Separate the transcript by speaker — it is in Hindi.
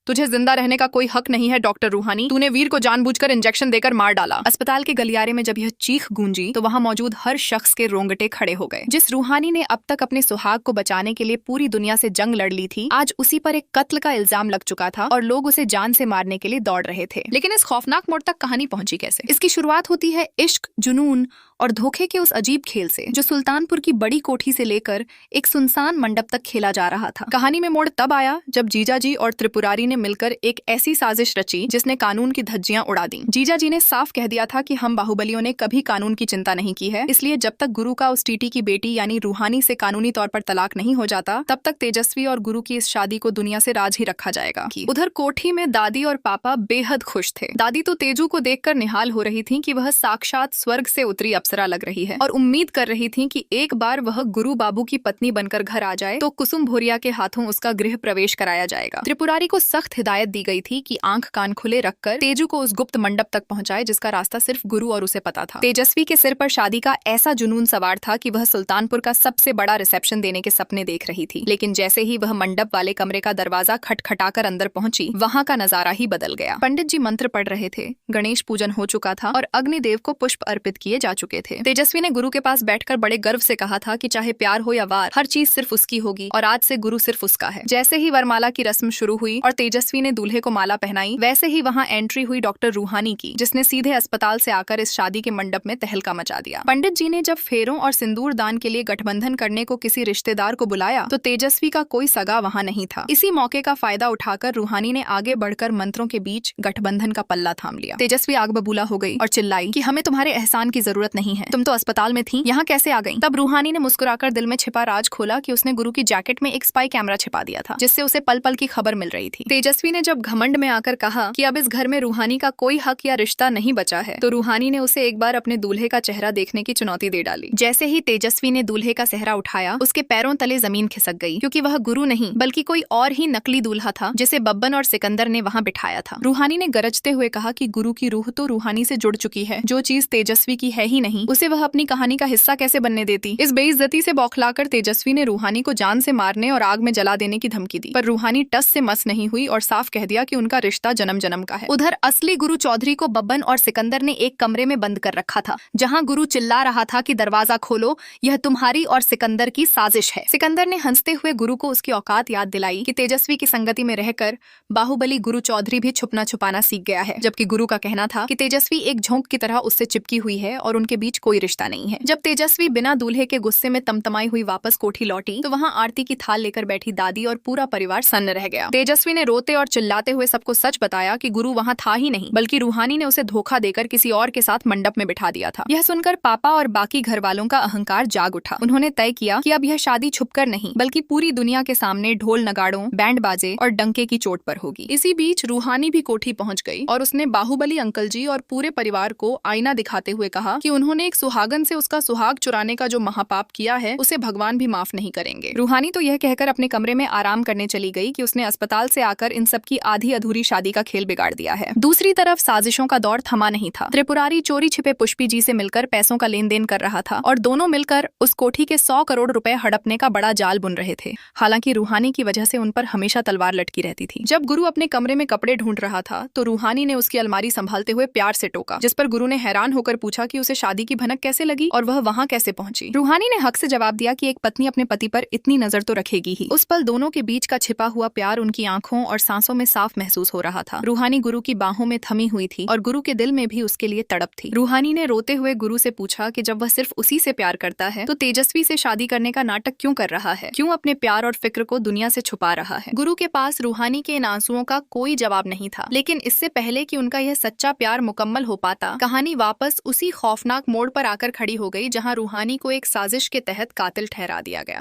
Speaker 1: तुझे जिंदा रहने का कोई हक नहीं है डॉक्टर रूहानी। तूने वीर को जानबूझकर इंजेक्शन देकर मार डाला। अस्पताल के गलियारे में जब यह चीख गूंजी तो वहां मौजूद हर शख्स के रोंगटे खड़े हो गए। जिस रूहानी ने अब तक अपने सुहाग को बचाने के लिए पूरी दुनिया से जंग लड़ ली थी, आज उसी पर एक कत्ल का इल्जाम लग चुका था और लोग उसे जान से मारने के लिए दौड़ रहे थे। लेकिन इस खौफनाक मोड़ तक कहानी पहुंची कैसे? इसकी शुरुआत होती है इश्क, जुनून और धोखे के उस अजीब खेल से जो सुल्तानपुर की बड़ी कोठी से लेकर एक सुनसान मंडप तक खेला जा रहा था। कहानी में मोड़ तब आया जब जीजाजी और त्रिपुरारी ने मिलकर एक ऐसी साजिश रची जिसने कानून की धज्जियां उड़ा दी। जीजाजी ने साफ कह दिया था कि हम बाहुबलियों ने कभी कानून की चिंता नहीं की है, इसलिए जब तक गुरु का उस टीटी की बेटी यानी रूहानी से कानूनी तौर पर तलाक नहीं हो जाता, तब तक तेजस्वी और गुरु की इस शादी को दुनिया से राज ही रखा जाएगा। उधर कोठी में दादी और पापा बेहद खुश थे। दादी तो तेजू को देखकर निहाल हो रही थी कि वह साक्षात स्वर्ग से उतरी अप्सरा लग रही है और उम्मीद कर रही थी कि एक बार वह गुरु बाबू की पत्नी बनकर घर आ जाए तो कुसुम भोरिया के हाथों उसका गृह प्रवेश कराया जाएगा। त्रिपुरारी को सख्त हिदायत दी गई थी कि आंख कान खुले रखकर तेजू को उस गुप्त मंडप तक पहुंचाए जिसका रास्ता सिर्फ गुरु और उसे पता था। तेजस्वी के सिर पर शादी का ऐसा जुनून सवार था कि वह सुल्तानपुर का सबसे बड़ा रिसेप्शन देने के सपने देख रही थी। लेकिन जैसे ही वह मंडप वाले कमरे का दरवाजा खटखटाकर अंदर पहुंची, वहां का नजारा ही बदल गया। पंडित जी मंत्र पढ़ रहे थे, गणेश पूजन हो चुका था और अग्निदेव को पुष्प अर्पित किए जा चुके थे। तेजस्वी ने गुरु के पास बैठकर बड़े गर्व से कहा था कि चाहे प्यार हो या वार, हर चीज सिर्फ उसकी होगी और आज से गुरु सिर्फ उसका है। जैसे ही वरमाला की रस्म शुरू हुई और तेजस्वी ने दूल्हे को माला पहनाई, वैसे ही वहां एंट्री हुई डॉक्टर रूहानी की, जिसने सीधे अस्पताल से आकर इस शादी के मंडप में तहलका मचा दिया। पंडित जी ने जब फेरों और सिंदूर दान के लिए गठबंधन करने को किसी रिश्तेदार को बुलाया तो तेजस्वी का कोई सगा वहां नहीं था। इसी मौके का फायदा उठाकर रूहानी ने आगे बढ़कर मंत्रों के बीच गठबंधन का पल्ला थाम लिया। तेजस्वी आग बबूला हो गई और चिल्लाई कि हमें तुम्हारे एहसान की जरूरत नहीं है, तुम तो अस्पताल में थी, यहाँ कैसे आ गई? तब रूहानी ने मुस्कुराकर दिल में छिपा राज खोला कि उसने गुरु की जैकेट में एक स्पाई कैमरा छिपा दिया था, जिससे उसे पल पल की खबर मिल रही थी। तेजस्वी ने जब घमंड में आकर कहा कि अब इस घर में रूहानी का कोई हक या रिश्ता नहीं बचा है, तो रूहानी ने उसे एक बार अपने दूल्हे का चेहरा देखने की चुनौती दे डाली। जैसे ही तेजस्वी ने दूल्हे का सेहरा उठाया, उसके पैरों तले जमीन खिसक गई, क्योंकि वह गुरु नहीं बल्कि कोई और ही नकली दूल्हा था जिसे बब्बन और सिकंदर ने वहां बिठाया था। रूहानी ने गरजते हुए कहा कि गुरु की रूह तो रूहानी से जुड़ चुकी है, जो चीज तेजस्वी की है ही नहीं, उसे वह अपनी कहानी का हिस्सा कैसे बनने देती। इस बेइज्जती से बौखलाकर तेजस्वी ने रूहानी को जान से मारने और आग में जला देने की धमकी दी, पर रूहानी टस से मस नहीं हुई और साफ कह दिया कि उनका रिश्ता जन्म जन्म का है। उधर असली गुरु चौधरी को बब्बन और सिकंदर ने एक कमरे में बंद कर रखा था, जहां गुरु चिल्ला रहा था कि दरवाजा खोलो, यह तुम्हारी और सिकंदर की साजिश है। सिकंदर ने हंसते हुए गुरु को उसकी औकात याद दिलाई कि तेजस्वी की संगति में रहकर बाहुबली गुरु चौधरी भी छुपना छुपाना सीख गया है, जबकि गुरु का कहना था कि तेजस्वी एक झोंक की तरह उससे चिपकी हुई है और उनके बीच कोई रिश्ता नहीं है। जब तेजस्वी बिना दूल्हे के गुस्से में तमतमाई हुई वापस कोठी लौटी तो वहां आरती की थाल लेकर बैठी दादी और पूरा परिवार सन्न रह गया। तेजस्वी ने रोते और चिल्लाते हुए सबको सच बताया कि गुरु वहां था ही नहीं, बल्कि रूहानी ने उसे धोखा देकर किसी और के साथ मंडप में बिठा दिया था। यह सुनकर पापा और बाकी घर वालों का अहंकार जाग उठा। उन्होंने तय किया कि अब यह शादी छुपकर नहीं बल्कि पूरी दुनिया के सामने ढोल नगाड़ों, बैंड बाजे और डंके की चोट पर होगी। इसी बीच रूहानी भी कोठी पहुंच गई और उसने बाहुबली अंकल जी और पूरे परिवार को आईना दिखाते हुए कहा कि उन्होंने एक सुहागन से उसका सुहाग चुराने का जो महापाप किया है उसे भगवान भी माफ नहीं करेंगे। रूहानी तो यह कहकर अपने कमरे में आराम करने चली गई कि उसने अस्पताल से आकर इन सब की आधी अधूरी शादी का खेल बिगाड़ दिया है। दूसरी तरफ साजिशों का दौर थमा नहीं था। त्रिपुरारी चोरी छिपे पुष्पी जी से मिलकर पैसों का लेन देन कर रहा था और दोनों मिलकर उस कोठी के 100 करोड़ रुपए हड़पने का बड़ा जाल बुन रहे थे। हालांकि रूहानी की वजह से उन पर हमेशा तलवार लटकी रहती थी। जब गुरु अपने कमरे में कपड़े ढूंढ रहा था तो रूहानी ने उसकी अलमारी संभालते हुए प्यार से टोका, जिस पर गुरु ने हैरान होकर पूछा कि उसे शादी की भनक कैसे लगी और वह वहां कैसे पहुंची। रूहानी ने हक से जवाब दिया कि एक पत्नी अपने पति पर इतनी नजर तो रखेगी ही। उस पल दोनों के बीच का छिपा हुआ प्यार उनकी आंखों और सांसों में साफ महसूस हो रहा था। रूहानी गुरु की बाहों में थमी हुई थी और गुरु के दिल में भी उसके लिए तड़प थी। रूहानी ने रोते हुए गुरु से पूछा कि जब वह सिर्फ उसी से प्यार करता है तो तेजस्वी से शादी करने का नाटक क्यों कर रहा है, क्यों अपने प्यार और फिक्र को दुनिया से छुपा रहा है। गुरु के पास रूहानी के इन आंसुओं का कोई जवाब नहीं था, लेकिन इससे पहले कि उनका यह सच्चा प्यार मुकम्मल हो पाता, कहानी वापस उसी खौफनाक मोड़ पर आकर खड़ी हो गई जहां रूहानी को एक साजिश के तहत कातिल ठहरा दिया गया।